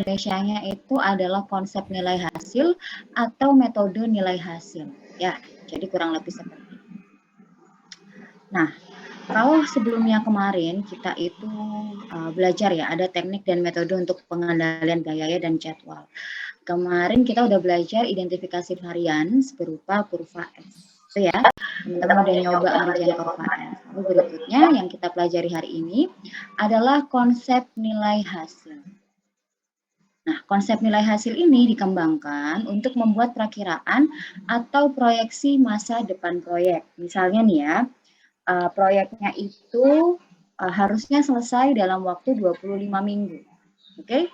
Indonesianya itu adalah konsep nilai hasil atau metode nilai hasil. Ya, jadi kurang lebih seperti itu. Nah, kalau sebelumnya kemarin kita itu belajar ya, ada teknik dan metode untuk pengendalian gaya dan jadwal. Kemarin kita udah belajar identifikasi varians berupa kurva S. Itu ya, teman-teman udah nyoba ngerjain kurva S. Lalu berikutnya yang kita pelajari hari ini adalah konsep nilai hasil. Nah, konsep nilai hasil ini dikembangkan untuk membuat perakiraan atau proyeksi masa depan proyek. Misalnya nih ya, proyeknya itu harusnya selesai dalam waktu 25 minggu. Oke?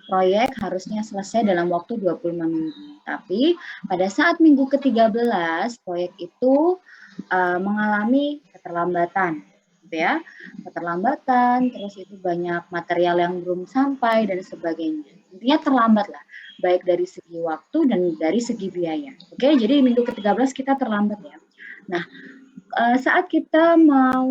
Proyek harusnya selesai dalam waktu 25 minggu. Tapi pada saat minggu ke-13 proyek itu mengalami keterlambatan, gitu ya. Keterlambatan, terus itu banyak material yang belum sampai dan sebagainya. Intinya terlambat lah, baik dari segi waktu dan dari segi biaya. Oke, jadi minggu ke-13 kita terlambat ya. Nah, saat kita mau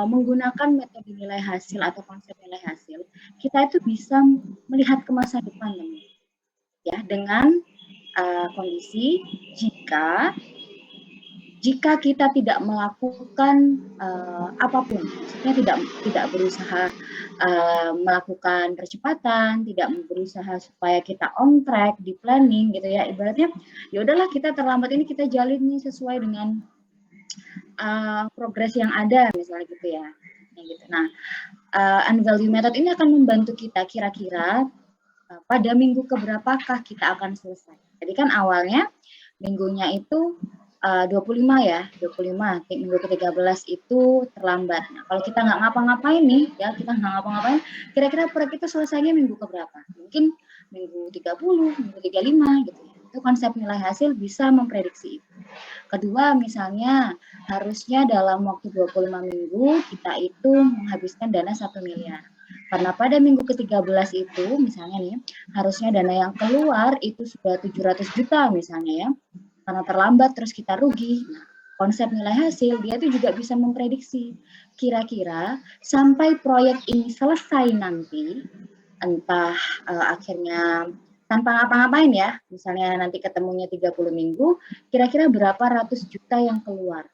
menggunakan metode nilai hasil atau konsep nilai hasil, kita itu bisa melihat ke masa depan, ya, dengan kondisi jika kita tidak melakukan apapun, maksudnya tidak berusaha melakukan percepatan, tidak berusaha supaya kita on track di planning gitu ya, ibaratnya ya udahlah kita terlambat ini kita jalin nih sesuai dengan progres yang ada misalnya gitu ya. Gitu. Nah, unvalue method ini akan membantu kita kira-kira pada minggu keberapakah kita akan selesai. Jadi kan awalnya minggunya itu 25 ya, 25, minggu ke-13 itu terlambat. Nah, kalau kita nggak ngapa-ngapain nih, ya kita nggak ngapa-ngapain, kira-kira proyek itu selesainya minggu keberapa? Mungkin minggu 30, minggu 35 gitu ya. Itu konsep nilai hasil bisa memprediksi itu. Kedua, misalnya harusnya dalam waktu 25 minggu kita itu menghabiskan dana 1 miliar. Karena pada minggu ke-13 itu misalnya nih, harusnya dana yang keluar itu sudah 700 juta misalnya ya. Karena terlambat terus kita rugi. Nah, konsep nilai hasil dia itu juga bisa memprediksi kira-kira sampai proyek ini selesai nanti, entah akhirnya tanpa ngapa-ngapain ya, misalnya nanti ketemunya 30 minggu, kira-kira berapa ratus juta yang keluar.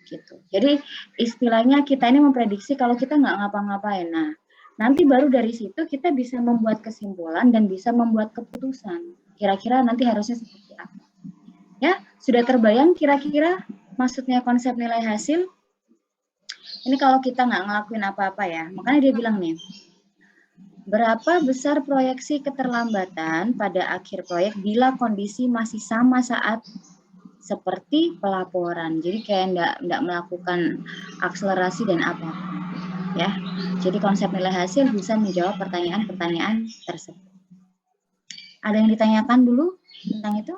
Gitu. Jadi istilahnya kita ini memprediksi kalau kita nggak ngapa-ngapain. Nah, nanti baru dari situ kita bisa membuat kesimpulan dan bisa membuat keputusan. Kira-kira nanti harusnya seperti apa. Ya, sudah terbayang kira-kira maksudnya konsep nilai hasil? Ini kalau kita nggak ngelakuin apa-apa ya. Makanya dia bilang nih, berapa besar proyeksi keterlambatan pada akhir proyek bila kondisi masih sama saat seperti pelaporan. Jadi kayak nggak melakukan akselerasi dan apa-apa. Ya, jadi konsep nilai hasil bisa menjawab pertanyaan-pertanyaan tersebut. Ada yang ditanyakan dulu tentang itu?